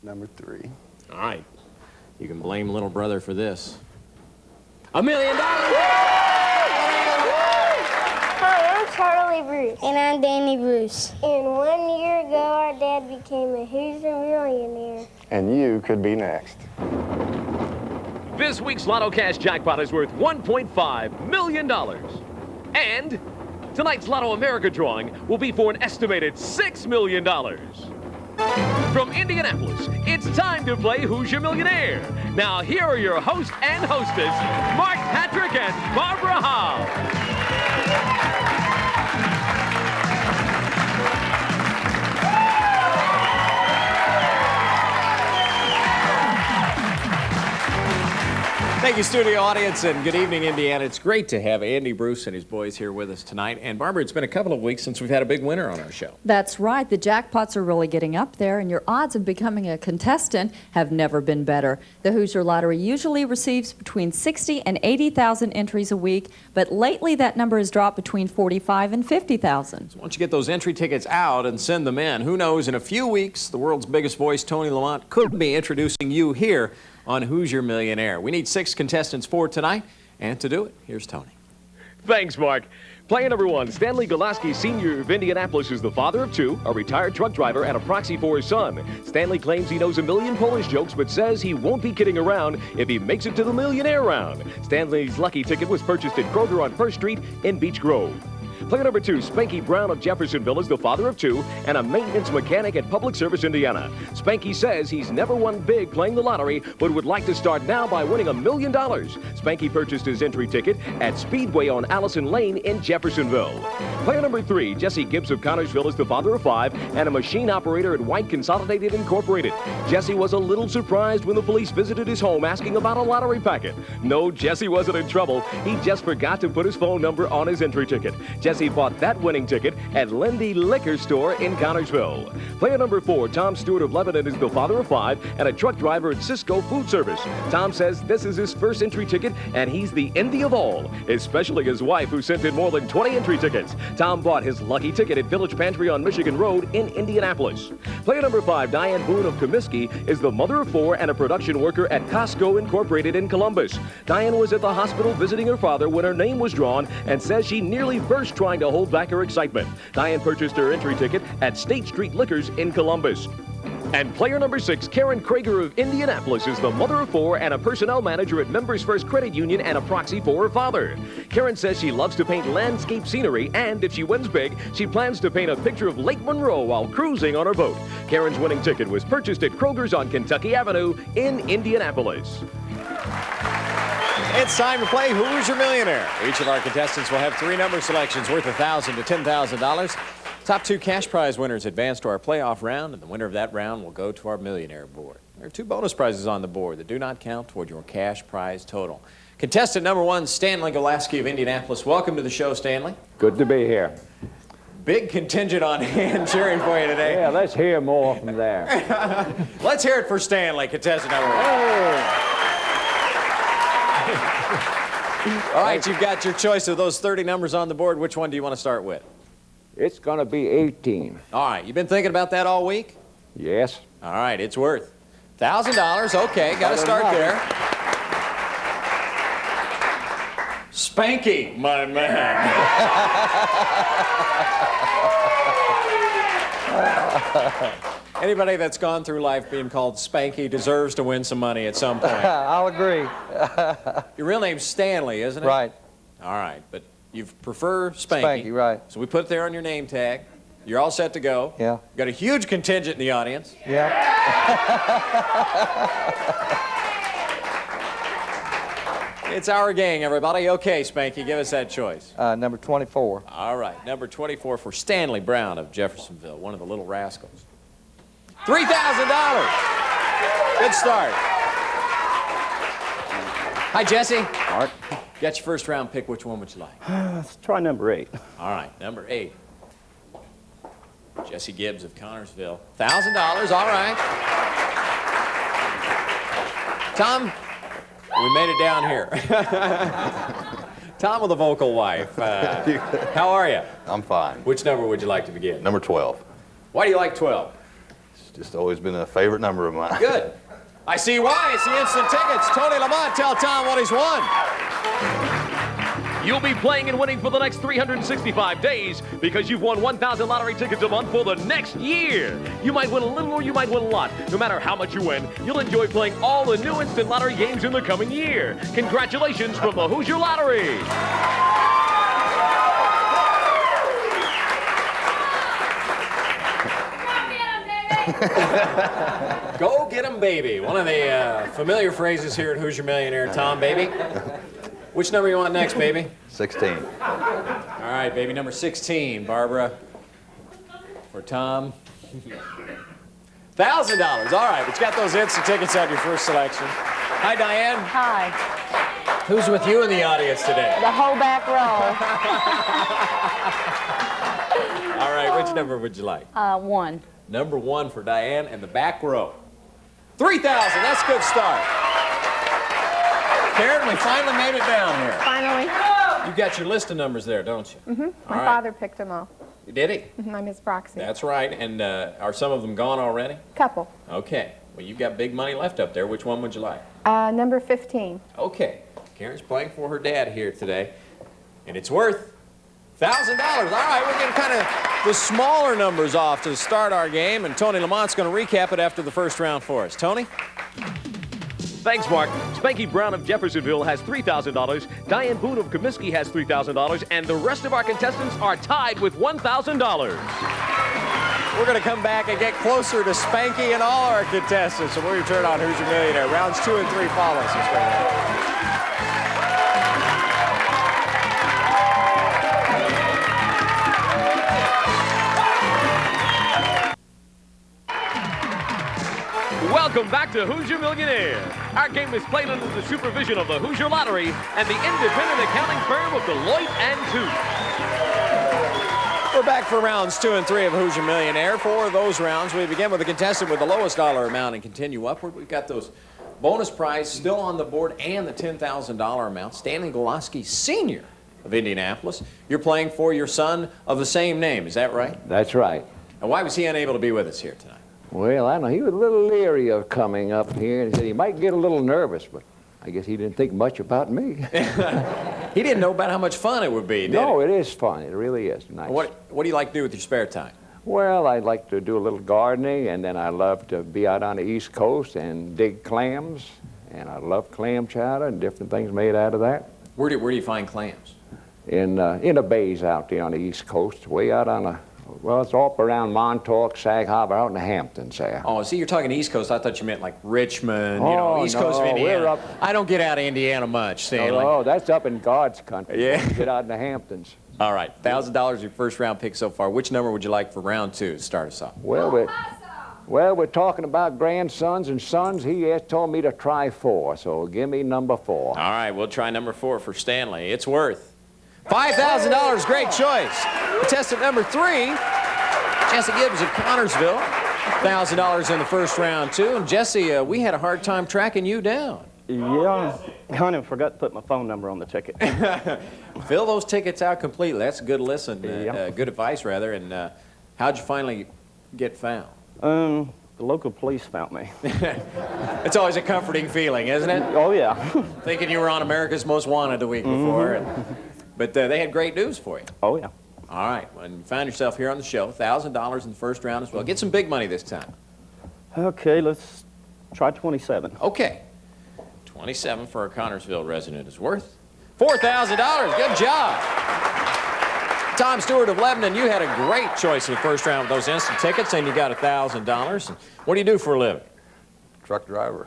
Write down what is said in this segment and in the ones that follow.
Number 3. All right. You can blame little brother for this. $1 million! Hi, I'm Charlie Bruce. And I'm Danny Bruce. And 1 year ago, our dad became a Hoosier millionaire. And you could be next. This week's Lotto Cash jackpot is worth $1.5 million. And tonight's Lotto America drawing will be for an estimated $6 million. From Indianapolis, it's time to play Hoosier Millionaire. Now, here are your host and hostess, Mark Patrick and Barbara Howe. Thank you, studio audience, and good evening, Indiana. It's great to have Andy Bruce and his boys here with us tonight. And Barbara, it's been a couple of weeks since we've had a big winner on our show. That's right. The jackpots are really getting up there, and your odds of becoming a contestant have never been better. The Hoosier Lottery usually receives between 60 and 80,000 entries a week, but lately that number has dropped between 45 and 50,000. So once you get those entry tickets out and send them in, who knows, in a few weeks, the world's biggest voice, Tony Lamont, could be introducing you here on Hoosier Millionaire. We need 6 contestants for tonight, and to do it, here's Tony. Thanks, Mark. Player number 1, Stanley Golaski, Sr. of Indianapolis, is the father of 2, a retired truck driver, and a proxy for his son. Stanley claims he knows a million Polish jokes, but says he won't be kidding around if he makes it to the Millionaire round. Stanley's lucky ticket was purchased at Kroger on 1st Street in Beech Grove. Player number 2, Spanky Brown of Jeffersonville, is the father of 2 and a maintenance mechanic at Public Service Indiana. Spanky says he's never won big playing the lottery, but would like to start now by winning $1 million. Spanky purchased his entry ticket at Speedway on Allison Lane in Jeffersonville. Player number 3, Jesse Gibbs of Connersville, is the father of 5 and a machine operator at White Consolidated Incorporated. Jesse was a little surprised when the police visited his home asking about a lottery packet. No, Jesse wasn't in trouble. He just forgot to put his phone number on his entry ticket. Jesse bought that winning ticket at Lindy Liquor Store in Connersville. Player number 4, Tom Stewart of Lebanon, is the father of 5 and a truck driver at Cisco Food Service. Tom says this is his first entry ticket and he's the envy of all, especially his wife, who sent in more than 20 entry tickets. Tom bought his lucky ticket at Village Pantry on Michigan Road in Indianapolis. Player number 5, Diane Boone of Comiskey, is the mother of 4 and a production worker at Costco Incorporated in Columbus. Diane was at the hospital visiting her father when her name was drawn and says she nearly burst trying to hold back her excitement. Diane purchased her entry ticket at State Street Liquors in Columbus. And player number 6, Karen Krager of Indianapolis, is the mother of 4 and a personnel manager at Members First Credit Union and a proxy for her father. Karen says she loves to paint landscape scenery, and if she wins big, she plans to paint a picture of Lake Monroe while cruising on her boat. Karen's winning ticket was purchased at Kroger's on Kentucky Avenue in Indianapolis. It's time to play Hoosier Millionaire. Each of our contestants will have 3 number selections worth $1,000 to $10,000. Top 2 cash prize winners advance to our playoff round, and the winner of that round will go to our Millionaire board. There are 2 bonus prizes on the board that do not count toward your cash prize total. Contestant number 1, Stanley Golaski of Indianapolis. Welcome to the show, Stanley. Good to be here. Big contingent on hand cheering for you today. Yeah, let's hear more from there. Let's hear it for Stanley, contestant number 1. Hey. All right, you've got your choice of those 30 numbers on the board. Which one do you want to start with? It's going to be 18. All right, you've been thinking about that all week? Yes. All right, it's worth $1,000. Okay, got to start there. Spanky, my man. Anybody that's gone through life being called Spanky deserves to win some money at some point. I'll agree. Your real name's Stanley, isn't it? Right. All right, but you prefer Spanky. Spanky, right. So we put it there on your name tag. You're all set to go. Yeah. Got a huge contingent in the audience. Yeah. It's our gang, everybody. Okay, Spanky, give us that choice. Number 24. All right, number 24 for Stanley Brown of Jeffersonville, one of the Little Rascals. $3,000. Good start. Hi, Jesse. Mark. Got your first round pick. Which one would you like? Let's try number 8. All right, number 8. Jesse Gibbs of Connersville. $1,000. All right. Tom, we made it down here. Tom with a vocal wife. How are you? I'm fine. Which number would you like to begin? Number 12. Why do you like 12? It's just always been a favorite number of mine. Good. I see why. It's the instant tickets. Tony Lamont, tell Tom what he's won. You'll be playing and winning for the next 365 days because you've won 1,000 lottery tickets a month for the next year. You might win a little or you might win a lot. No matter how much you win, you'll enjoy playing all the new instant lottery games in the coming year. Congratulations from the Hoosier Lottery. Go get 'em, baby. One of the familiar phrases here at Hoosier Millionaire. Tom, baby. Which number you want next, baby? 16. All right, baby, number 16, Barbara. For Tom. $1,000. All right, but you got those instant tickets on your first selection. Hi, Diane. Hi. Who's with you in the audience today? The whole back row. All right, which number would you like? 1. Number 1 for Diane and the back row. 3,000. That's a good start. Karen, we finally made it down here. Finally. You got your list of numbers there, don't you? Mm-hmm. My right. father picked them all. Did he? Mm-hmm. I'm his proxy. That's right. And are some of them gone already? Couple. Okay. Well, you've got big money left up there. Which one would you like? Number 15. Okay. Karen's playing for her dad here today, and it's worth $1,000. All right, we're getting kind of the smaller numbers off to start our game, and Tony Lamont's going to recap it after the first round for us. Tony? Thanks, Mark. Spanky Brown of Jeffersonville has $3,000. Diane Boone of Comiskey has $3,000. And the rest of our contestants are tied with $1,000. We're going to come back and get closer to Spanky and all our contestants. So we'll return on Hoosier Millionaire. Rounds 2 and 3 follow us. Right now. Welcome back to Hoosier Millionaire. Our game is played under the supervision of the Hoosier Lottery and the independent accounting firm of Deloitte & Touche. We're back for rounds 2 and 3 of Hoosier Millionaire. For those rounds, we begin with a contestant with the lowest dollar amount and continue upward. We've got those bonus prize still on the board and the $10,000 amount. Stanley Golaski, Sr. of Indianapolis. You're playing for your son of the same name, is that right? That's right. And why was he unable to be with us here tonight? Well, I don't know. He was a little leery of coming up here, and he said he might get a little nervous, but I guess he didn't think much about me. He didn't know about how much fun it would be, did No, he? it is fun. It really is nice. What do you like to do with your spare time? Well, I like to do a little gardening, and then I love to be out on the East Coast and dig clams, and I love clam chowder and different things made out of that. Where do you find clams? In the bays out there on the East Coast, way out on the, well, it's all around Montauk, Sag Harbor, out in the Hamptons there. Oh, see, you're talking East Coast. I thought you meant like Richmond, you know, East Coast of no, Indiana. we're up. I don't get out of Indiana much, Stanley. Oh, that's up in God's country. Yeah. Get out in the Hamptons. All right, $1,000 your first round pick so far. Which number would you like for round 2 to start us off? Well, we're talking about grandsons and sons. He has told me to try 4, so give me number 4. All right, we'll try number 4 for Stanley. It's worth $5,000. Great choice. Contestant number 3, Jesse Gibbs of Connorsville. $1,000 in the first round, too. And Jesse, we had a hard time tracking you down. Yeah, kind of forgot to put my phone number on the ticket. Fill those tickets out completely. That's a good listen, Yeah. good advice, rather. And how'd you finally get found? The local police found me. It's always a comforting feeling, isn't it? Oh, yeah. Thinking you were on America's Most Wanted the week before. But they had great news for you. Oh, yeah. All right, when you find yourself here on the show, $1,000 in the first round as well. Get some big money this time. Okay, let's try 27. Okay. 27 for a Connorsville resident is worth $4,000. Good job. Tom Stewart of Lebanon, you had a great choice in the first round with those instant tickets, and you got $1,000. What do you do for a living? Truck driver.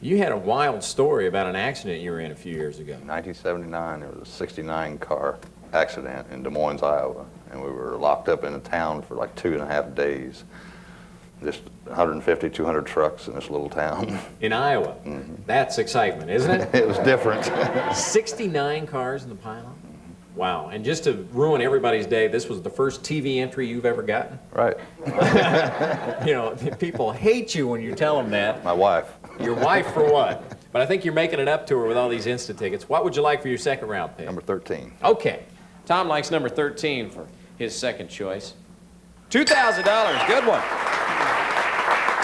You had a wild story about an accident you were in a few years ago. 1979, it was a 69 car accident in Des Moines, Iowa. And we were locked up in a town for like 2.5 days. Just 150, 200 trucks in this little town. In Iowa. That's excitement, isn't it? It was different. 69 cars in the pile? Wow. And just to ruin everybody's day, this was the first TV entry you've ever gotten? Right. You know, people hate you when you tell them that. My wife. Your wife for what? But I think you're making it up to her with all these instant tickets. What would you like for your second round pick? Number 13. Okay. Tom likes number 13 for his second choice. $2,000. Good one.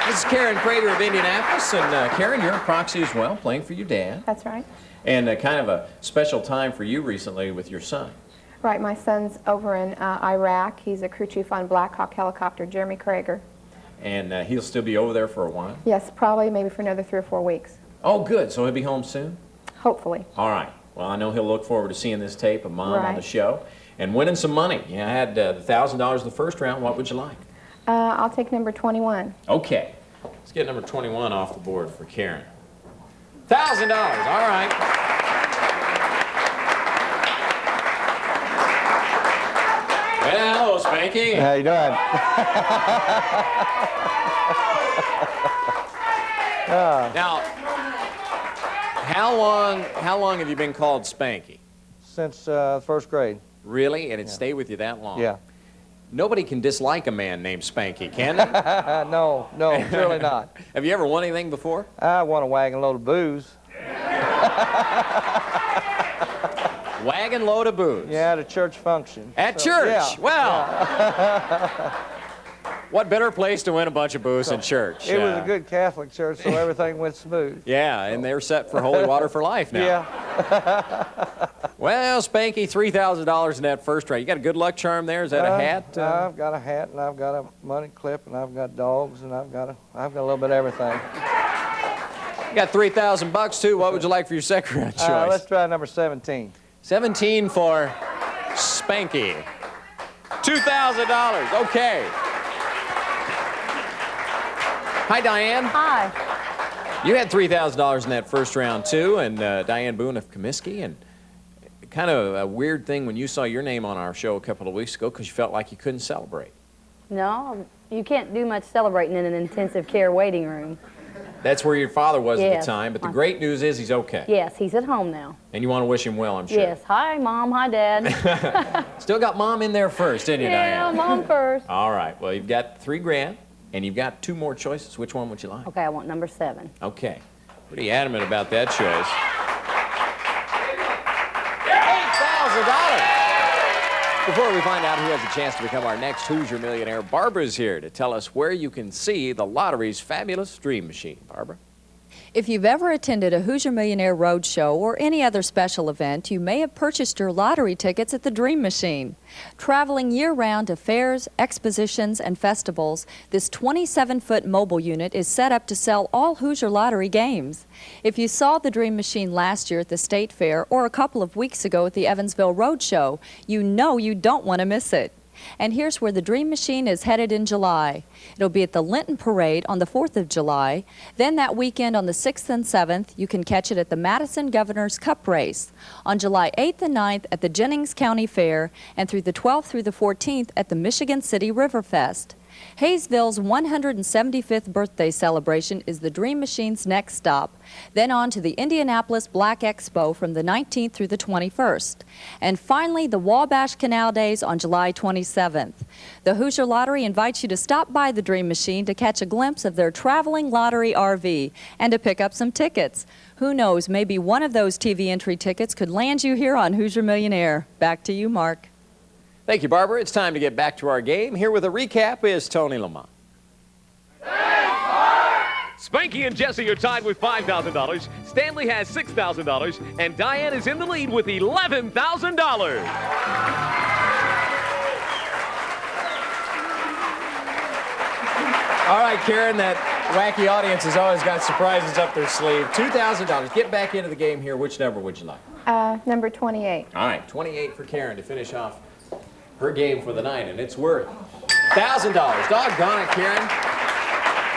This is Karen Prater of Indianapolis, and Karen, you're a proxy as well, playing for your dad. That's right. And kind of a special time for you recently with your son. Right, my son's over in Iraq. He's a crew chief on Black Hawk helicopter, Jeremy Krager. And he'll still be over there for a while? Yes, probably maybe for another 3 or 4 weeks. Oh, good. So he'll be home soon? Hopefully. All right. Well, I know he'll look forward to seeing this tape of Mom on Right. the show and winning some money. You had the $1,000 in the first round. What would you like? I'll take number 21. Okay. Let's get number 21 off the board for Karen. $1,000. All right. Well, hello, Spanky. How you doing? Now, how long have you been called Spanky? Since first grade. Really? And it stayed with you that long? Yeah. Nobody can dislike a man named Spanky, can they? No, surely not. Have you ever won anything before? I won a wagon load of booze. Wagon load of booze. Yeah, at a church function. At So, church? yeah, Well, yeah. what better place to win a bunch of booze than church? It was a good Catholic church, so everything went smooth. Yeah, and they're set for holy water for life now. Yeah. Well, Spanky, $3,000 in that first round. You got a good luck charm there? Is that a hat? I've got a hat, and I've got a money clip, and I've got dogs, and I've got a little bit of everything. You got $3,000 too. What would you like for your second round choice? Let's try number 17. 17 for Spanky. $2,000. Okay. Hi, Diane. Hi. You had $3,000 in that first round too, and Diane Boone of Comiskey, and kind of a weird thing when you saw your name on our show a couple of weeks ago because you felt like you couldn't celebrate. No, you can't do much celebrating in an intensive care waiting room. That's where your father was at Yes. the time, but the great news is he's okay. Yes, he's at home now. And you want to wish him well, I'm sure. Yes. Hi, Mom. Hi, Dad. Still got Mom in there first, didn't you, Yeah, Diane? Mom first. All right. Well, you've got $3 grand, and you've got 2 more choices. Which one would you like? Okay, I want number 7. Okay. Pretty adamant about that choice. $8,000. Before we find out who has a chance to become our next Hoosier Millionaire, Barbara's here to tell us where you can see the lottery's fabulous dream machine. Barbara? If you've ever attended a Hoosier Millionaire Roadshow or any other special event, you may have purchased your lottery tickets at the Dream Machine. Traveling year-round to fairs, expositions, and festivals, this 27-foot mobile unit is set up to sell all Hoosier lottery games. If you saw the Dream Machine last year at the State Fair or a couple of weeks ago at the Evansville Roadshow, you know you don't want to miss it. And here's where the Dream Machine is headed in July. It'll be at the Linton Parade on the 4th of July. Then that weekend on the 6th and 7th, you can catch it at the Madison Governor's Cup Race. On July 8th and 9th at the Jennings County Fair, and through the 12th through the 14th at the Michigan City Riverfest. Hayesville's 175th birthday celebration is the Dream Machine's next stop. Then on to the Indianapolis Black Expo from the 19th through the 21st. And finally, the Wabash Canal Days on July 27th. The Hoosier Lottery invites you to stop by the Dream Machine to catch a glimpse of their traveling lottery RV and to pick up some tickets. Who knows, maybe one of those TV entry tickets could land you here on Hoosier Millionaire. Back to you, Mark. Thank you, Barbara. It's time to get back to our game. Here with a recap is Tony Lamont. Spanky and Jesse are tied with $5,000. Stanley has $6,000. And Diane is in the lead with $11,000. All right, Karen, that wacky audience has always got surprises up their sleeve. $2,000. Get back into the game here. Which number would you like? Number 28. All right, 28 for Karen to finish off her game for the night, and it's worth $1,000. Doggone it, Karen.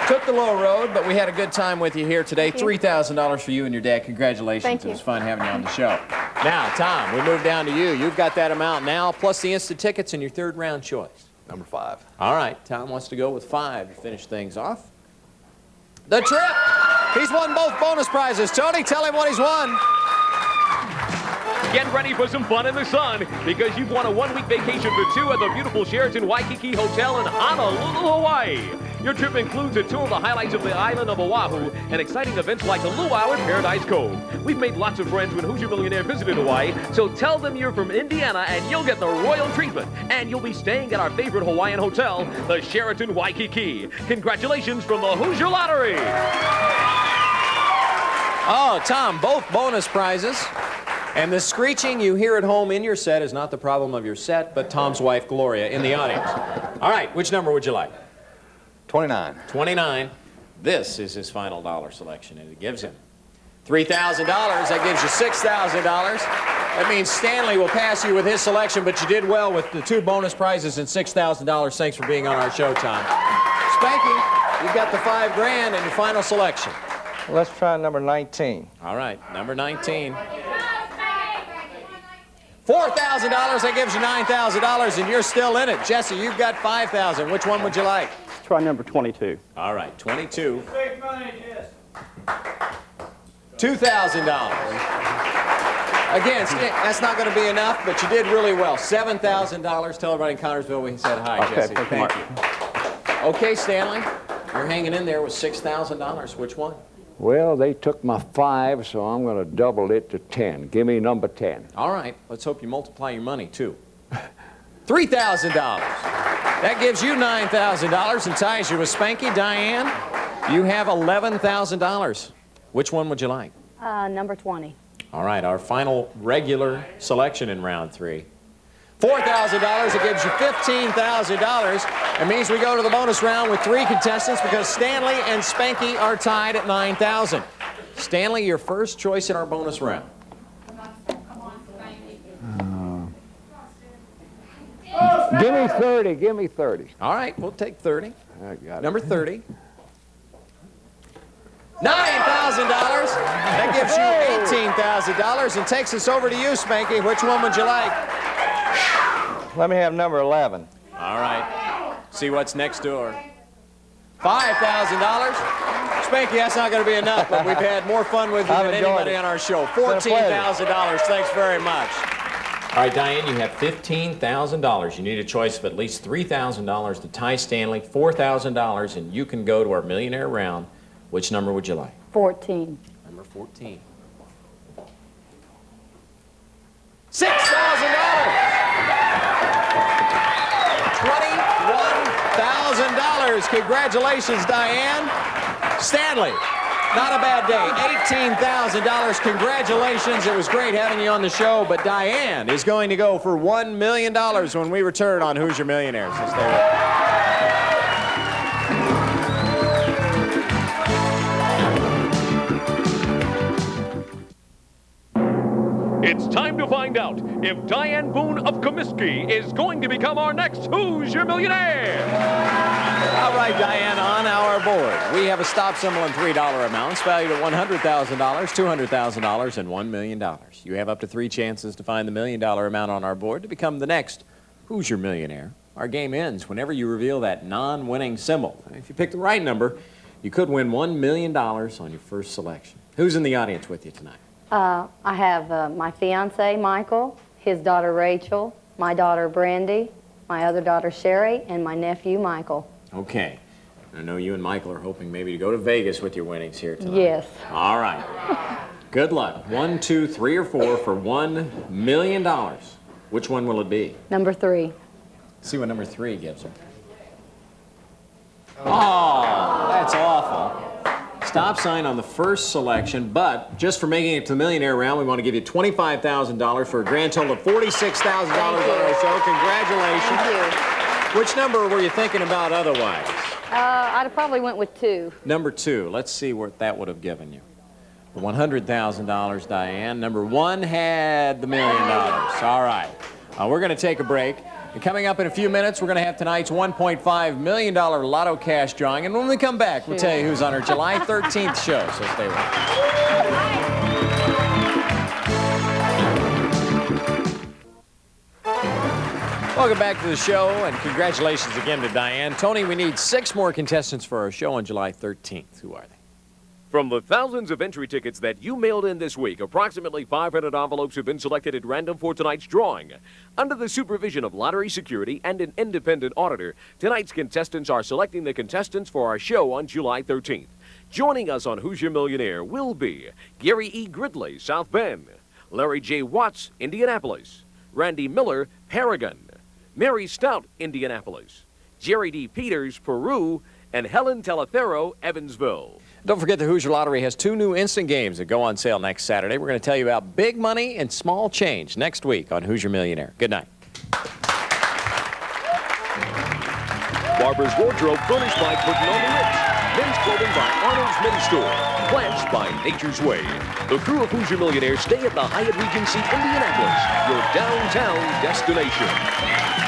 Took the low road, but we had a good time with you here today. $3,000 for you and your dad. Congratulations. Thank you. It was fun having you on the show. Now, Tom, we move down to you. You've got that amount now, plus the instant tickets and your 3rd round choice. Number 5. All right, Tom wants to go with 5 to finish things off. The trip. He's won both bonus prizes. Tony, tell him what he's won. Get ready for some fun in the sun because you've won a 1-week vacation for 2 at the beautiful Sheraton Waikiki Hotel in Honolulu, Hawaii. Your trip includes a tour of the highlights of the island of Oahu and exciting events like the Luau and Paradise Cove. We've made lots of friends when Hoosier Millionaire visited Hawaii, so tell them you're from Indiana and you'll get the royal treatment. And you'll be staying at our favorite Hawaiian hotel, the Sheraton Waikiki. Congratulations from the Hoosier Lottery. Oh, Tom, both bonus prizes. And the screeching you hear at home in your set is not the problem of your set, but Tom's wife, Gloria, in the audience. All right, which number would you like? 29. 29. This is his final dollar selection, and it gives him $3,000. That gives you $6,000. That means Stanley will pass you with his selection, but you did well with the 2 bonus prizes and $6,000. Thanks for being on our show, Tom. Spanky, you've got the $5 grand and your final selection. Let's try number 19. All right, number 19. $4,000, that gives you $9,000, and you're still in it. Jesse, you've got $5,000. Which one would you like? Let's try number 22. All right, 22. $2,000. Again, that's not going to be enough, but you did really well. $7,000. Tell everybody in Connersville we said hi, Okay, Jesse. thank you. Okay, Stanley, you're hanging in there with $6,000. Which one? Well, they took my 5, so I'm going to double it to 10. Give me number 10. All right, let's hope you multiply your money, too. $3,000. That gives you $9,000 and ties you with Spanky. Diane, you have $11,000. Which one would you like? Number 20. All right, our final regular selection in round 3. $4,000, it gives you $15,000. It means we go to the bonus round with 3 contestants because Stanley and Spanky are tied at $9,000. Stanley, your first choice in our bonus round. Give me 30, give me 30. All right, we'll take 30. I got it. Number 30. $9,000. That gives you $18,000 and takes us over to you, Spanky. Which one would you like? Let me have number 11. All right. See what's next door. $5,000. Spanky, that's not going to be enough, but we've had more fun with you than anybody on our show. $14,000. Thanks very much. All right, Diane, you have $15,000. You need a choice of at least $3,000 to tie Stanley, $4,000, and you can go to our Millionaire round. Which number would you like? 14. Number 14. $6,000. $21,000. Congratulations, Diane. Stanley, not a bad day. $18,000. Congratulations. It was great having you on the show, but Diane is going to go for $1 million when we return on Hoosier Millionaire. So stay with us. It's time to find out if Diane Boone of Comiskey is going to become our next Hoosier Millionaire. All right, Diane, on our board, we have a stop symbol and $3 amounts valued at $100,000, $200,000, and $1 million. You have up to 3 chances to find the $1 million amount on our board to become the next Hoosier Millionaire. Our game ends whenever you reveal that non-winning symbol. If you pick the right number, you could win $1 million on your first selection. Who's in the audience with you tonight? I have my fiance, Michael, his daughter, Rachel, my daughter, Brandy, my other daughter, Sherry, and my nephew, Michael. Okay. I know you and Michael are hoping maybe to go to Vegas with your winnings here tonight. Yes. All right. Good luck. 1, 2, 3, or 4 for $1 million. Which one will it be? Number 3. Let's see what number 3 gives her. Oh, that's awful. Stop sign on the first selection, but just for making it to the Millionaire round, we want to give you $25,000 for a grand total of $46,000 on our show. Congratulations. Thank you. Which number were you thinking about otherwise? I'd probably went with 2. Number 2. Let's see what that would have given you. The $100,000, Diane. Number 1 had the $1 million. All right. We're going to take a break. And coming up in a few minutes, we're going to have tonight's $1.5 million lotto cash drawing. And when we come back, we'll tell you who's on our July 13th show. So stay with us. Welcome back to the show, and congratulations again to Diane. Tony, we need 6 more contestants for our show on July 13th. Who are they? From the thousands of entry tickets that you mailed in this week, approximately 500 envelopes have been selected at random for tonight's drawing. Under the supervision of lottery security and an independent auditor, tonight's contestants are selecting the contestants for our show on July 13th. Joining us on Hoosier Millionaire will be Gary E. Gridley, South Bend; Larry J. Watts, Indianapolis; Randy Miller, Paragon; Mary Stout, Indianapolis; Jerry D. Peters, Peru; and Helen Telefero, Evansville. Don't forget the Hoosier Lottery has 2 new instant games that go on sale next Saturday. We're going to tell you about big money and small change next week on Hoosier Millionaire. Good night. Barbara's Wardrobe, furnished by Curtin on the Ritz. Men's clothing by Arnold's Men's Store. Plants by Nature's Way. The crew of Hoosier Millionaire stay at the Hyatt Regency Indianapolis, your downtown destination.